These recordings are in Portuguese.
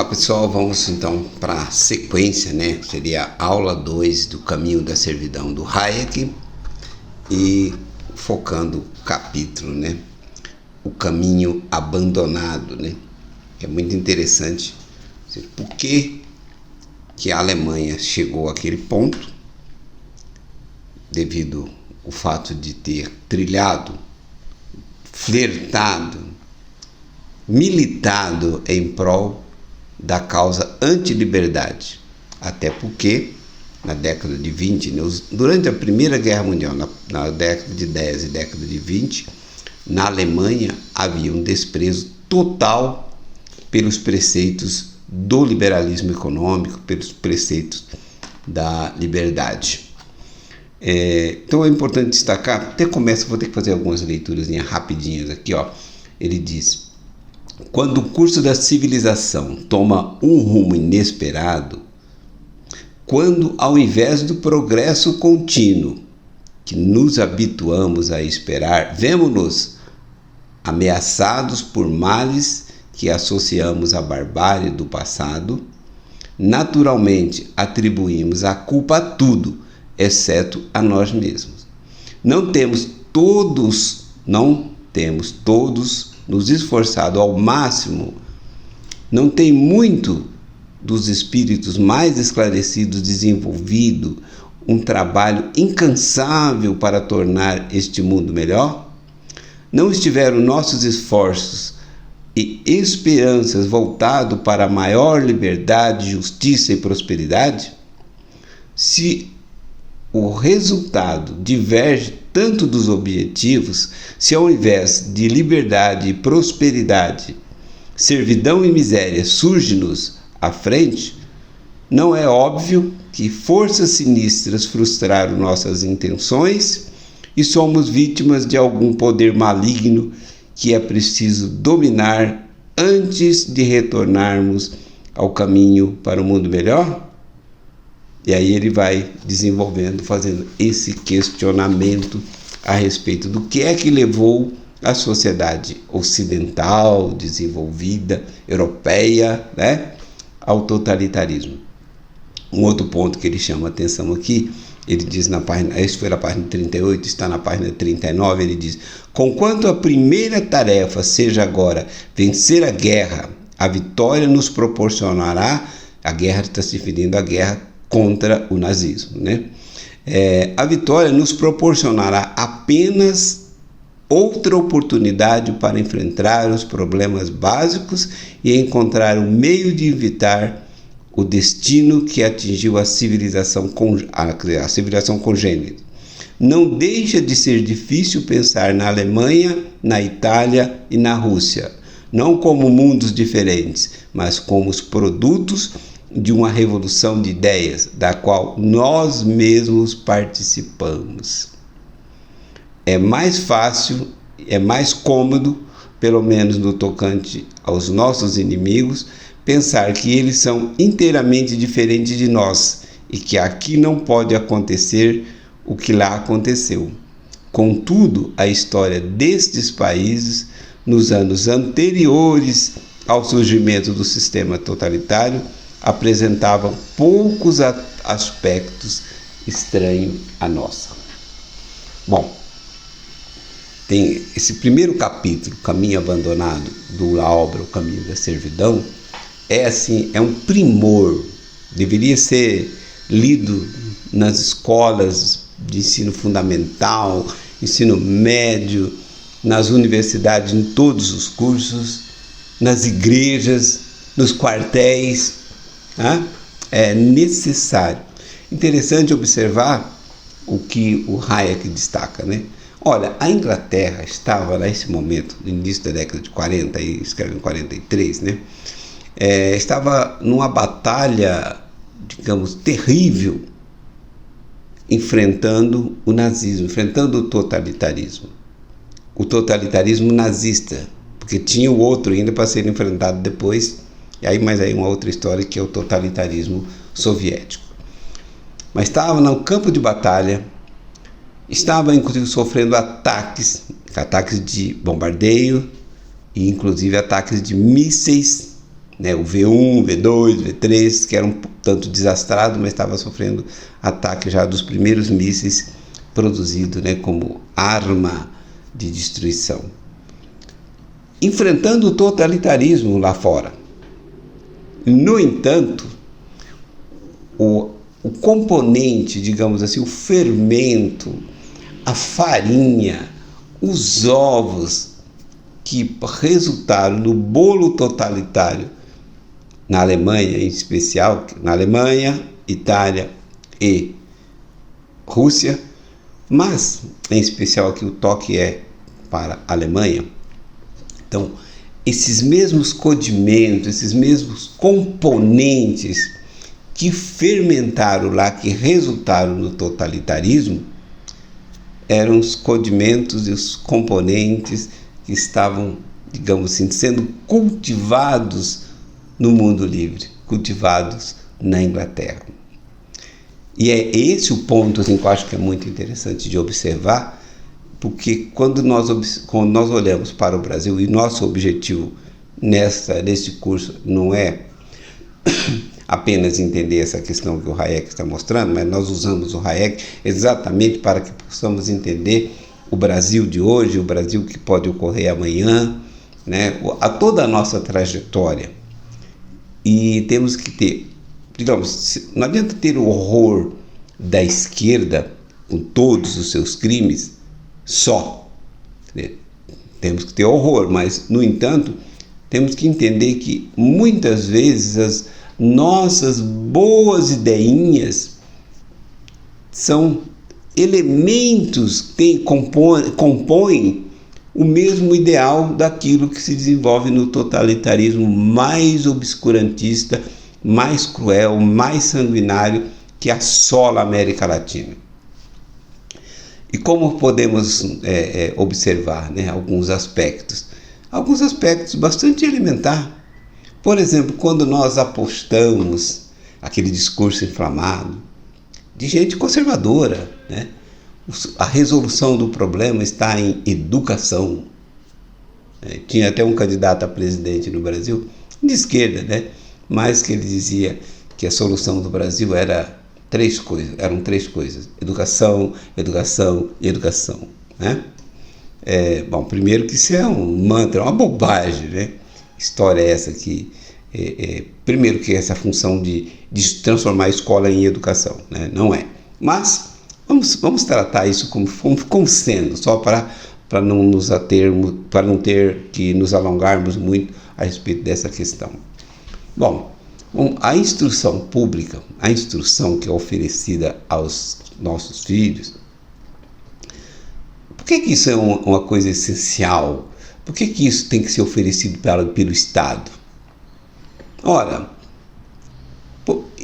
Olá pessoal, vamos então para a sequência, né? Seria a aula 2 do Caminho da Servidão do Hayek e focando o capítulo, né? O caminho abandonado, né? Que é muito interessante. Por que a Alemanha chegou àquele ponto? Devido ao fato de ter trilhado, flertado, militado em prol da causa anti-liberdade. Até porque, na década de 20, durante a Primeira Guerra Mundial, na década de 10 e década de 20, na Alemanha havia um desprezo total pelos preceitos do liberalismo econômico, pelos preceitos da liberdade. Então é importante destacar, vou ter que fazer algumas leituras rapidinhas aqui, ó. Ele diz: quando o curso da civilização toma um rumo inesperado, quando ao invés do progresso contínuo que nos habituamos a esperar, vemo-nos ameaçados por males que associamos à barbárie do passado, naturalmente atribuímos a culpa a tudo, exceto a nós mesmos. Não temos todos nos esforçado ao máximo, não tem muito dos espíritos mais esclarecidos desenvolvido um trabalho incansável para tornar este mundo melhor? Não estiveram nossos esforços e esperanças voltados para a maior liberdade, justiça e prosperidade? Se o resultado diverge tanto dos objetivos, se ao invés de liberdade e prosperidade, servidão e miséria surgem-nos à frente, não é óbvio que forças sinistras frustraram nossas intenções e somos vítimas de algum poder maligno que é preciso dominar antes de retornarmos ao caminho para um mundo melhor? E aí ele vai desenvolvendo, fazendo esse questionamento a respeito do que é que levou a sociedade ocidental, desenvolvida, europeia, né, ao totalitarismo. Um outro ponto que ele chama a atenção aqui, ele diz na página, esse foi na página 38, está na página 39, ele diz: conquanto a primeira tarefa seja agora vencer a guerra, a vitória nos proporcionará, a guerra está se referindo à guerra contra o nazismo, né? A vitória nos proporcionará apenas outra oportunidade para enfrentar os problemas básicos e encontrar um meio de evitar o destino que atingiu a civilização congênita. Não deixa de ser difícil pensar na Alemanha, na Itália e na Rússia, não como mundos diferentes, mas como os produtos de uma revolução de ideias, da qual nós mesmos participamos. É mais fácil, é mais cômodo, pelo menos no tocante aos nossos inimigos, pensar que eles são inteiramente diferentes de nós e que aqui não pode acontecer o que lá aconteceu. Contudo, a história destes países, nos anos anteriores ao surgimento do sistema totalitário, apresentavam poucos aspectos estranhos à nossa. Bom, tem esse primeiro capítulo, Caminho Abandonado, da obra O Caminho da Servidão, é um primor, deveria ser lido nas escolas de ensino fundamental, ensino médio, nas universidades, em todos os cursos, nas igrejas, nos quartéis. É necessário. Interessante observar o que o Hayek destaca, né? Olha, a Inglaterra estava nesse momento, no início da década de 40, e escreve em 43, né? Estava numa batalha, digamos, terrível, enfrentando o nazismo, enfrentando o totalitarismo nazista, porque tinha o outro ainda para ser enfrentado depois. Mas aí uma outra história, que é o totalitarismo soviético. Mas estava no campo de batalha, estava inclusive sofrendo ataques de bombardeio e inclusive ataques de mísseis né? O V1, V2, V3, que era um tanto desastrado, mas estava sofrendo ataque já dos primeiros mísseis produzidos, né, como arma de destruição. Enfrentando o totalitarismo lá fora. No entanto, o componente, digamos assim, o fermento, a farinha, os ovos que resultaram no bolo totalitário na Alemanha, em especial, na Alemanha, Itália e Rússia, mas em especial aqui o toque é para a Alemanha. Então, esses mesmos condimentos, esses mesmos componentes que fermentaram lá, que resultaram no totalitarismo, eram os condimentos e os componentes que estavam, digamos assim, sendo cultivados no mundo livre, cultivados na Inglaterra. E é esse o ponto assim, que eu acho que é muito interessante de observar, porque quando nós olhamos para o Brasil, e nosso objetivo neste curso não é apenas entender essa questão que o Hayek está mostrando, mas nós usamos o Hayek exatamente para que possamos entender o Brasil de hoje, o Brasil que pode ocorrer amanhã, né? Toda a nossa trajetória. E temos que ter, digamos, não adianta ter o horror da esquerda com todos os seus crimes só. Temos que ter horror, mas, no entanto, temos que entender que muitas vezes as nossas boas ideinhas são elementos que compõem o mesmo ideal daquilo que se desenvolve no totalitarismo mais obscurantista, mais cruel, mais sanguinário que assola a América Latina. E como podemos observar, né, alguns aspectos bastante elementares. Por exemplo, quando nós apostamos aquele discurso inflamado de gente conservadora, né? A resolução do problema está em educação. Tinha até um candidato a presidente no Brasil, de esquerda, né? Mas que ele dizia que a solução do Brasil eram três coisas: educação, educação e educação, né? Bom, primeiro que isso é um mantra, uma bobagem, né? História é essa que primeiro que essa função de transformar a escola em educação, né? Não é. Mas vamos tratar isso como sendo, só para não nos atermos, para não ter que nos alongarmos muito a respeito dessa questão. Bom, a instrução pública, a instrução que é oferecida aos nossos filhos, por que isso é uma coisa essencial? Por que isso tem que ser oferecido pelo Estado? Ora,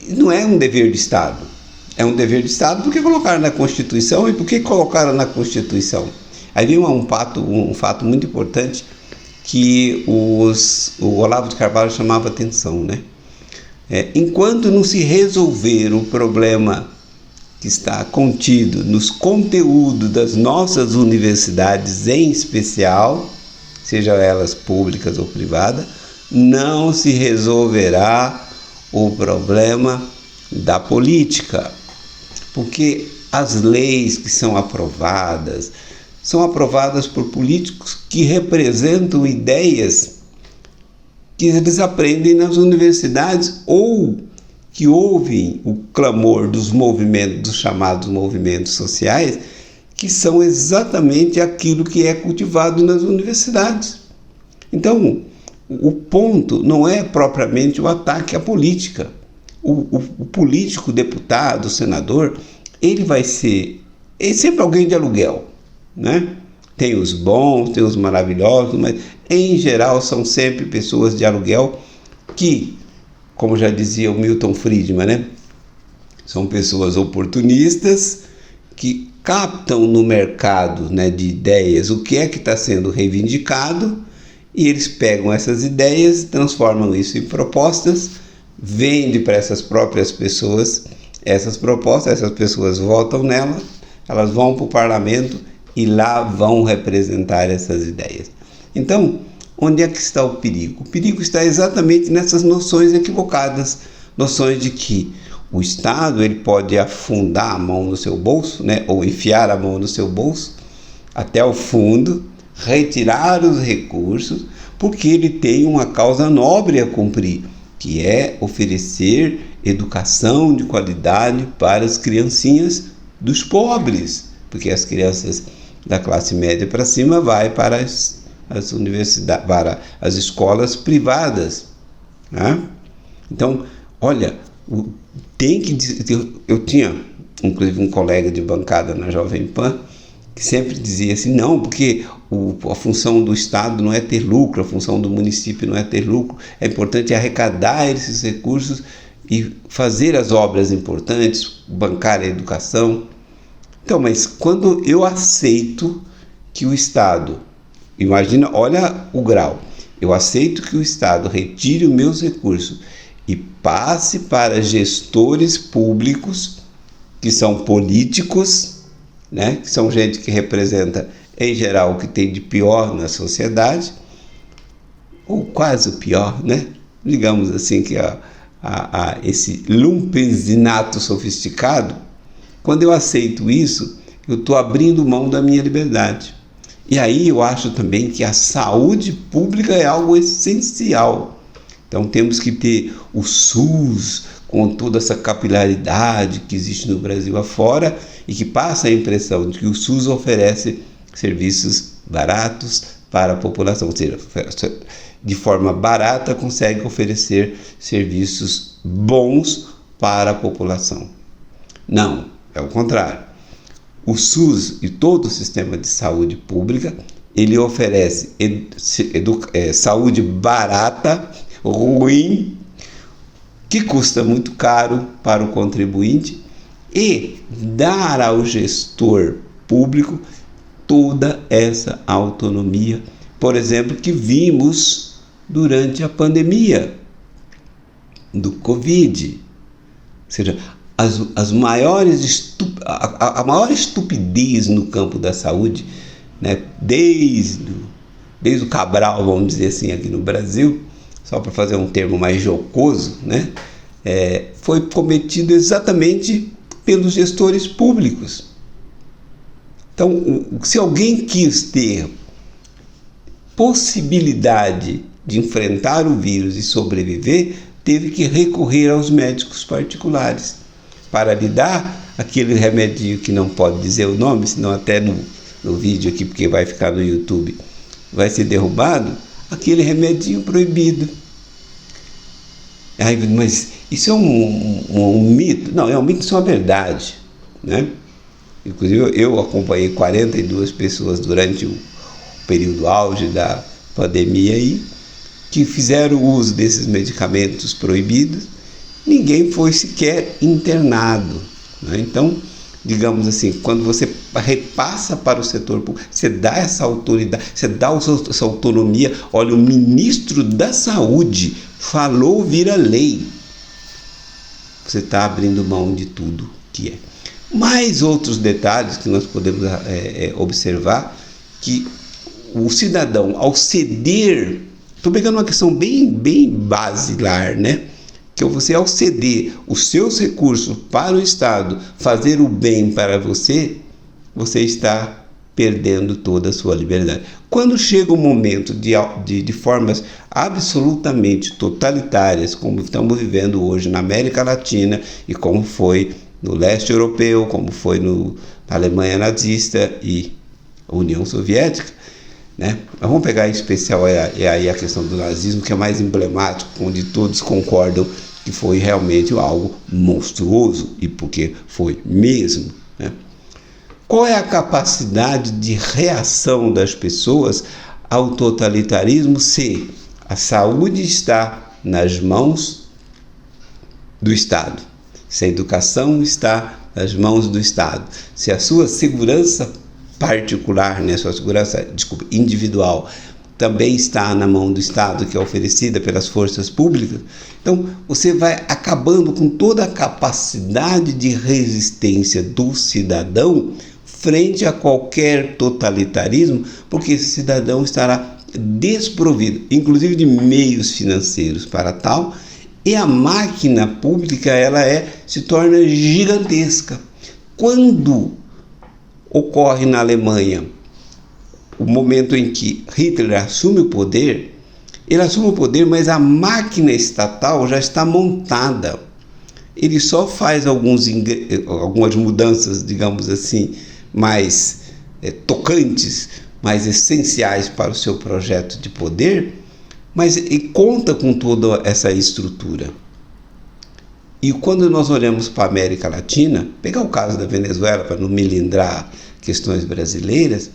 não é um dever de Estado. É um dever de Estado porque colocaram na Constituição. E por que colocaram na Constituição? Aí vem um fato muito importante que o Olavo de Carvalho chamava atenção, né? Enquanto não se resolver o problema que está contido nos conteúdos das nossas universidades, em especial, sejam elas públicas ou privadas, não se resolverá o problema da política, porque as leis que são aprovadas por políticos que representam ideias que eles aprendem nas universidades ou que ouvem o clamor dos movimentos, dos chamados movimentos sociais, que são exatamente aquilo que é cultivado nas universidades. Então, o ponto não é propriamente o ataque à política. O político, o deputado, o senador, ele é sempre alguém de aluguel, né? Tem os bons, tem os maravilhosos, mas em geral são sempre pessoas de aluguel que, como já dizia o Milton Friedman, né? São pessoas oportunistas que captam no mercado, né, de ideias o que é que está sendo reivindicado, e eles pegam essas ideias, transformam isso em propostas, vendem para essas próprias pessoas essas propostas, essas pessoas votam nelas, elas vão para o parlamento e lá vão representar essas ideias. Então, Onde é que está o perigo? O perigo está exatamente nessas noções equivocadas, noções de que o Estado ele pode afundar a mão no seu bolso, né, ou enfiar a mão no seu bolso até o fundo, retirar os recursos, porque ele tem uma causa nobre a cumprir, que é oferecer educação de qualidade para as criancinhas dos pobres, porque as crianças da classe média para cima vai para as universidades, para as escolas privadas, né? Então, olha, eu tinha inclusive um colega de bancada na Jovem Pan que sempre dizia assim, não, porque a função do Estado não é ter lucro, a função do município não é ter lucro, é importante arrecadar esses recursos e fazer as obras importantes, bancar a educação. Então, mas quando eu aceito que o Estado, imagina, olha o grau, eu aceito que o Estado retire os meus recursos e passe para gestores públicos, que são políticos, né, que são gente que representa, em geral, o que tem de pior na sociedade, ou quase o pior, né? Digamos assim, que esse lumpesinato sofisticado, quando eu aceito isso, eu estou abrindo mão da minha liberdade. E aí eu acho também que a saúde pública é algo essencial. Então temos que ter o SUS com toda essa capilaridade que existe no Brasil afora e que passa a impressão de que o SUS oferece serviços baratos para a população, ou seja, de forma barata consegue oferecer serviços bons para a população. Não, é o contrário. O SUS e todo o sistema de saúde pública, ele oferece saúde barata, ruim, que custa muito caro para o contribuinte e dar ao gestor público toda essa autonomia, por exemplo, que vimos durante a pandemia do Covid. Ou seja, a maior estupidez no campo da saúde, né, desde o Cabral, vamos dizer assim, aqui no Brasil, só para fazer um termo mais jocoso, né, foi cometido exatamente pelos gestores públicos. Então, se alguém quis ter possibilidade de enfrentar o vírus e sobreviver, teve que recorrer aos médicos particulares para lhe dar aquele remedinho que não pode dizer o nome, senão até no vídeo aqui, porque vai ficar no YouTube, vai ser derrubado, aquele remedinho proibido. Mas isso é um mito? Não, é um mito, isso é uma verdade, né? Inclusive eu acompanhei 42 pessoas durante o período auge da pandemia aí, que fizeram uso desses medicamentos proibidos, ninguém foi sequer internado, né? Então, digamos assim, quando você repassa para o setor público, você dá essa autoridade, você dá essa autonomia. Olha, o ministro da Saúde falou, vira lei. Você está abrindo mão de tudo que é. Mais outros detalhes que nós podemos observar, que o cidadão, ao ceder, estou pegando uma questão bem basilar, né? Que você, ao ceder os seus recursos para o Estado, fazer o bem para você, você está perdendo toda a sua liberdade. Quando chega o momento de formas absolutamente totalitárias, como estamos vivendo hoje na América Latina e como foi no leste europeu, como foi na Alemanha nazista e a União Soviética, né? Mas vamos pegar em especial aí a questão do nazismo, que é mais emblemático, onde todos concordam que foi realmente algo monstruoso, e porque foi mesmo, né? Qual é a capacidade de reação das pessoas ao totalitarismo se a saúde está nas mãos do Estado, se a educação está nas mãos do Estado, se a sua segurança particular, né, sua segurança, individual, também está na mão do Estado, que é oferecida pelas forças públicas? Então, você vai acabando com toda a capacidade de resistência do cidadão frente a qualquer totalitarismo, porque esse cidadão estará desprovido, inclusive de meios financeiros para tal, e a máquina pública se torna gigantesca. Quando ocorre na Alemanha o momento em que Hitler assume o poder, ele assume o poder, mas a máquina estatal já está montada. Ele só faz algumas mudanças, digamos assim, mais tocantes, mais essenciais para o seu projeto de poder, mas ele conta com toda essa estrutura. E quando nós olhamos para a América Latina, pegar o caso da Venezuela, para não melindrar questões brasileiras,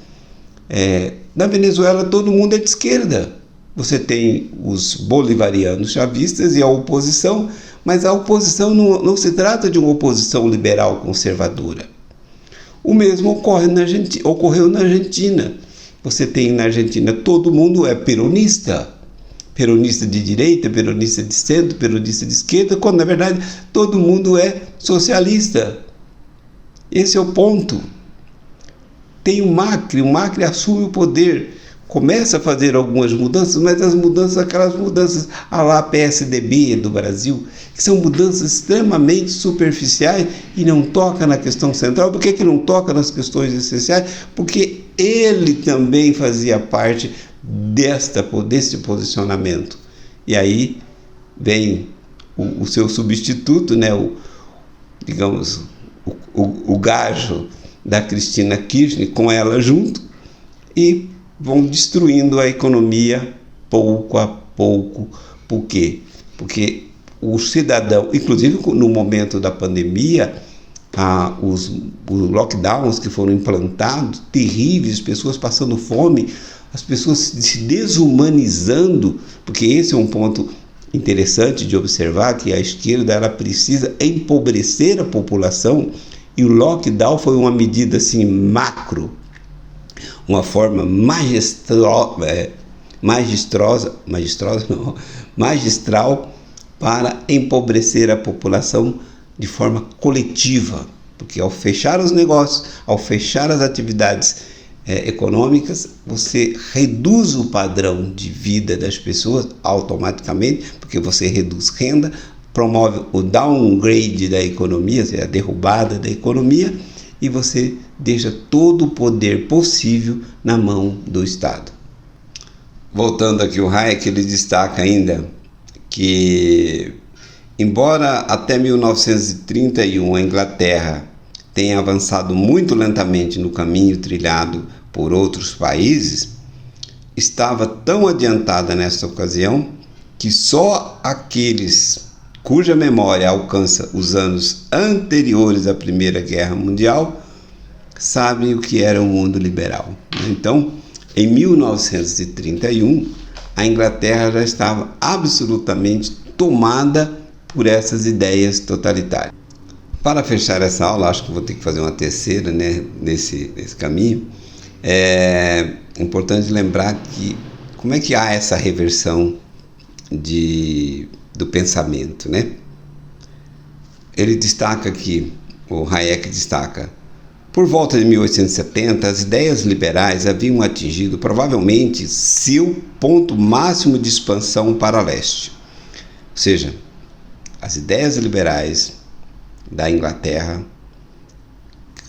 na Venezuela todo mundo é de esquerda. Você tem os bolivarianos chavistas e a oposição, mas a oposição não se trata de uma oposição liberal conservadora. O mesmo ocorreu na Argentina. Você tem na Argentina todo mundo é peronista de direita, peronista de centro, peronista de esquerda, quando na verdade todo mundo é socialista. Esse é o ponto. Tem o Macri assume o poder, começa a fazer algumas mudanças, mas aquelas mudanças à la PSDB do Brasil, que são mudanças extremamente superficiais e não toca na questão central. Por que não toca nas questões essenciais? Porque ele também fazia parte desse posicionamento. E aí vem o seu substituto, né, o gajo da Cristina Kirchner, com ela junto, e vão destruindo a economia pouco a pouco. Por quê? Porque o cidadão, inclusive no momento da pandemia, os lockdowns que foram implantados, terríveis, pessoas passando fome, as pessoas se desumanizando, porque esse é um ponto interessante de observar, que a esquerda ela precisa empobrecer a população, e o lockdown foi uma medida assim macro, uma forma magistral para empobrecer a população de forma coletiva, porque ao fechar os negócios, ao fechar as atividades econômicas, você reduz o padrão de vida das pessoas automaticamente, porque você reduz renda, promove o downgrade da economia, ou seja, a derrubada da economia, e você deixa todo o poder possível na mão do Estado. Voltando aqui, o Hayek ele destaca ainda que, embora até 1931 a Inglaterra tenha avançado muito lentamente no caminho trilhado por outros países, estava tão adiantada nesta ocasião que só aqueles cuja memória alcança os anos anteriores à Primeira Guerra Mundial sabem o que era o mundo liberal. Então, em 1931, a Inglaterra já estava absolutamente tomada por essas ideias totalitárias. Para fechar essa aula, acho que vou ter que fazer uma terceira, né, nesse caminho. É importante lembrar que como é que há essa reversão do pensamento, né? Ele destaca aqui, o Hayek destaca, por volta de 1870, as ideias liberais haviam atingido provavelmente seu ponto máximo de expansão para leste. Ou seja, as ideias liberais da Inglaterra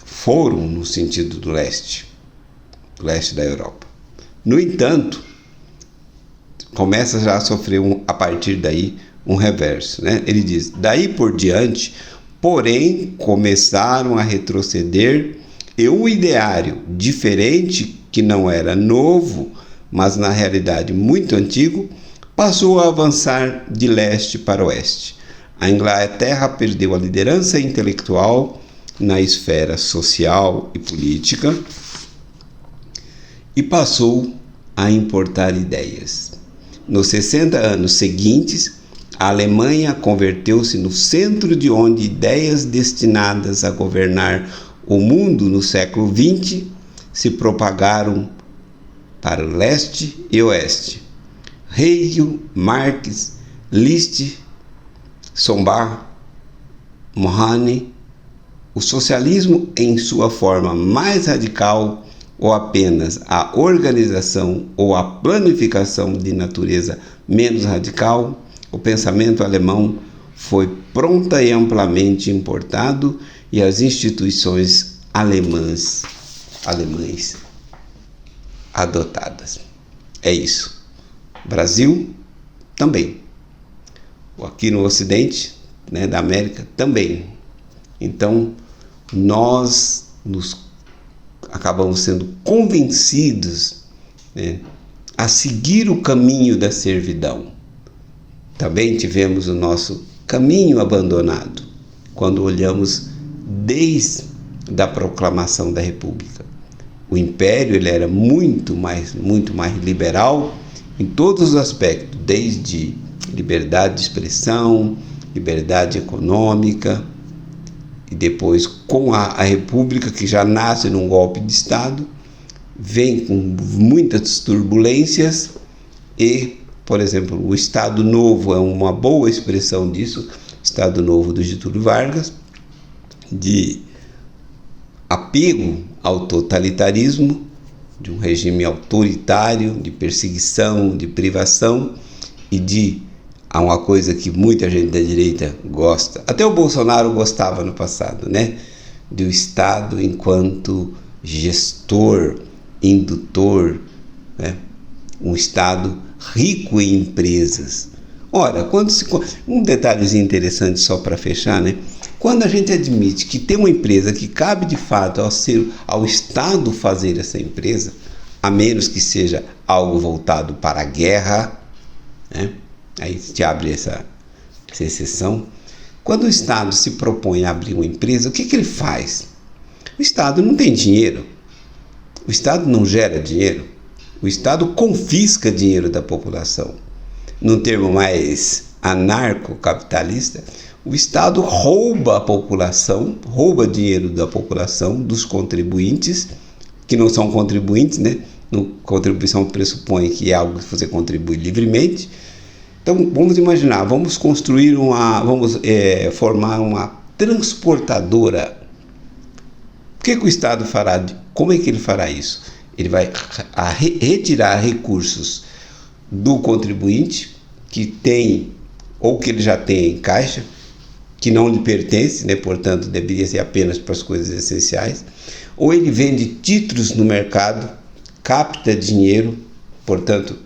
foram no sentido do leste da Europa. No entanto, começa já a sofrer a partir daí um reverso, né? Ele diz, daí por diante, porém, começaram a retroceder e o ideário diferente, que não era novo, mas na realidade muito antigo, passou a avançar de leste para oeste. A Inglaterra perdeu a liderança intelectual na esfera social e política e passou a importar ideias. Nos 60 anos seguintes, a Alemanha converteu-se no centro de onde ideias destinadas a governar o mundo no século XX se propagaram para o leste e oeste. Hegel, Marx, Liszt, Sombart, Mohani, o socialismo em sua forma mais radical ou apenas a organização ou a planificação de natureza menos radical, o pensamento alemão foi pronta e amplamente importado e as instituições alemãs adotadas. É isso. Brasil também. Aqui no Ocidente, né, da América também. Então, nós acabamos sendo convencidos, né, a seguir o caminho da servidão. Também tivemos o nosso caminho abandonado quando olhamos desde a proclamação da República. O Império ele era muito mais liberal em todos os aspectos, desde liberdade de expressão, liberdade econômica, e depois com a República, que já nasce num golpe de Estado, vem com muitas turbulências e, por exemplo, o Estado Novo é uma boa expressão disso, Estado Novo do Getúlio Vargas, de apego ao totalitarismo, de um regime autoritário, de perseguição, de privação e há uma coisa que muita gente da direita gosta, até o Bolsonaro gostava no passado, né? Do Estado enquanto gestor, indutor, né? Um Estado rico em empresas. Ora, um detalhezinho interessante só para fechar, né? Quando a gente admite que tem uma empresa que cabe de fato ao Estado fazer essa empresa, a menos que seja algo voltado para a guerra, né? Aí se abre essa exceção. Quando o Estado se propõe a abrir uma empresa, o que ele faz? O Estado não tem dinheiro, o Estado não gera dinheiro, o Estado confisca dinheiro da população. Num termo mais anarcocapitalista, o Estado rouba a população, rouba dinheiro da população, dos contribuintes, que não são contribuintes, né? Contribuição pressupõe que é algo que você contribui livremente. Então, vamos imaginar, vamos formar uma transportadora. O que o Estado fará? Como é que ele fará isso? Ele vai retirar recursos do contribuinte que tem, ou que ele já tem em caixa, que não lhe pertence, né? Portanto, deveria ser apenas para as coisas essenciais, ou ele vende títulos no mercado, capta dinheiro, portanto,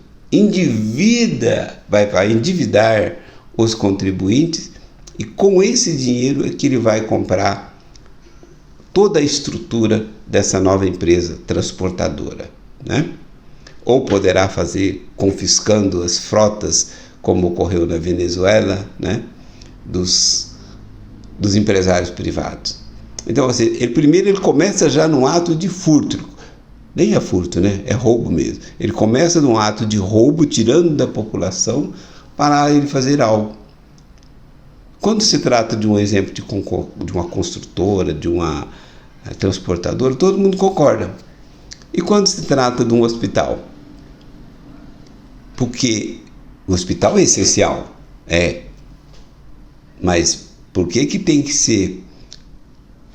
vai endividar os contribuintes, e com esse dinheiro é que ele vai comprar toda a estrutura dessa nova empresa transportadora, né? Ou poderá fazer confiscando as frotas, como ocorreu na Venezuela, né? dos empresários privados. Então, assim, ele começa já num ato de furto. Nem é furto, né? É roubo mesmo. Ele começa num ato de roubo, tirando da população para ele fazer algo. Quando se trata de um exemplo de uma construtora, de uma transportadora, todo mundo concorda. E quando se trata de um hospital? Porque o hospital é essencial, mas por que tem que ser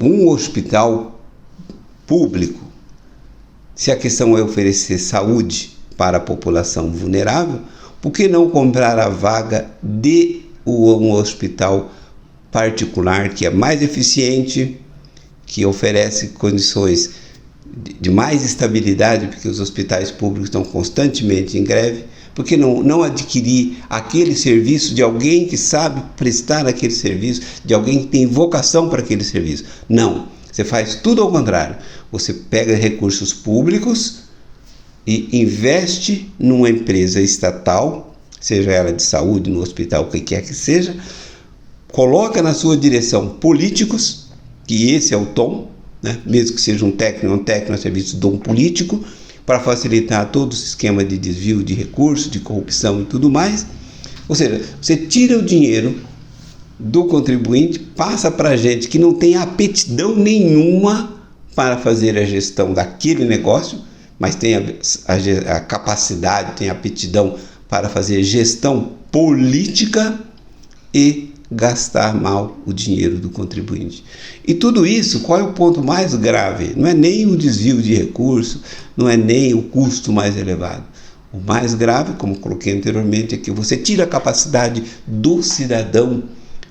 um hospital público? Se a questão é oferecer saúde para a população vulnerável, por que não comprar a vaga de um hospital particular que é mais eficiente, que oferece condições de mais estabilidade, porque os hospitais públicos estão constantemente em greve? Por que não adquirir aquele serviço de alguém que sabe prestar aquele serviço, de alguém que tem vocação para aquele serviço? Não, você faz tudo ao contrário. Você pega recursos públicos e investe numa empresa estatal, seja ela de saúde, no hospital, o que quer que seja, coloca na sua direção políticos, que esse é o tom, né? Mesmo que seja um técnico a serviço de um político, para facilitar todo o esquema de desvio de recursos, de corrupção e tudo mais. Ou seja, você tira o dinheiro do contribuinte, passa para a gente que não tem aptidão nenhuma para fazer a gestão daquele negócio, mas tem a capacidade, tem a aptidão para fazer gestão política, e gastar mal o dinheiro do contribuinte. E tudo isso, qual é o ponto mais grave? Não é nem o desvio de recurso, não é nem o custo mais elevado. O mais grave, como coloquei anteriormente, é que você tira a capacidade do cidadão,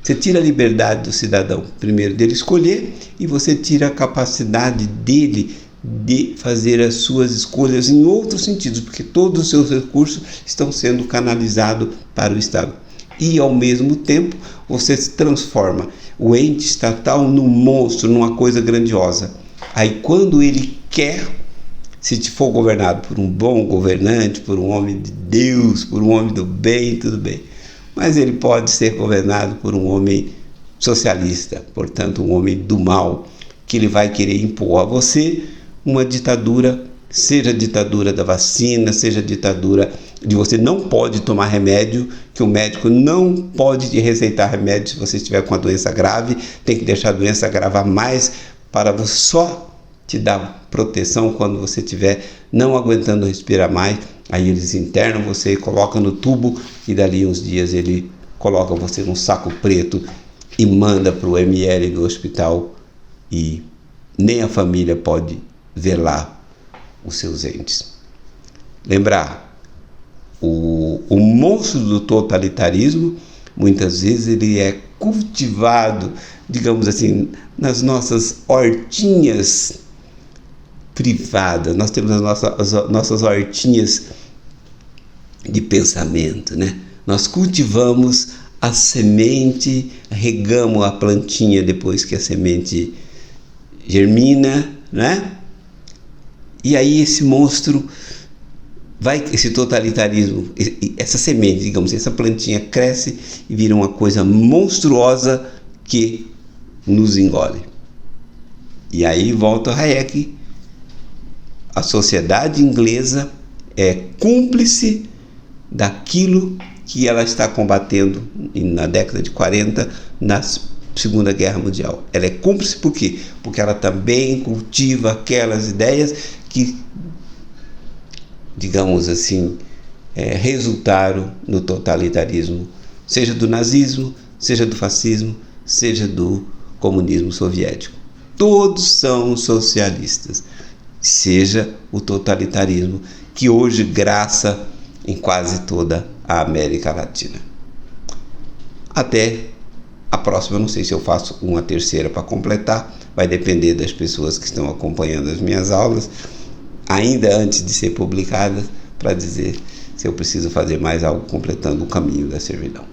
você tira a liberdade do cidadão, primeiro dele escolher, e você tira a capacidade dele de fazer as suas escolhas em outros sentidos, porque todos os seus recursos estão sendo canalizados para o Estado. E, ao mesmo tempo, você se transforma o ente estatal num monstro, numa coisa grandiosa. Aí, quando ele quer, se for governado por um bom governante, por um homem de Deus, por um homem do bem, tudo bem. Mas ele pode ser governado por um homem socialista, portanto, um homem do mal, que ele vai querer impor a você uma ditadura, seja a ditadura da vacina, seja a ditadura de você não pode tomar remédio, que o médico não pode te receitar remédio se você estiver com a doença grave, tem que deixar a doença agravar mais para você só te dar proteção quando você estiver não aguentando respirar mais. Aí eles internam você, colocam no tubo e dali uns dias ele coloca você num saco preto e manda para o ML do hospital e nem a família pode velar os seus entes. Lembrar, o monstro do totalitarismo, muitas vezes ele é cultivado, digamos assim, nas nossas hortinhas privadas. Nós temos as nossas hortinhas de pensamento, né? Nós cultivamos a semente, regamos a plantinha depois que a semente germina, né? E aí esse monstro esse totalitarismo, essa semente, digamos, essa plantinha cresce e vira uma coisa monstruosa que nos engole. E aí volta Hayek, a sociedade inglesa é cúmplice daquilo que ela está combatendo na década de 40, na Segunda Guerra Mundial. Ela é cúmplice por quê? Porque ela também cultiva aquelas ideias que, digamos assim, resultaram no totalitarismo, seja do nazismo, seja do fascismo, seja do comunismo soviético. Todos são socialistas, seja o totalitarismo que hoje graça em quase toda a América Latina. Até a próxima, não sei se eu faço uma terceira para completar, vai depender das pessoas que estão acompanhando as minhas aulas, ainda antes de ser publicadas, para dizer se eu preciso fazer mais algo completando o caminho da servidão.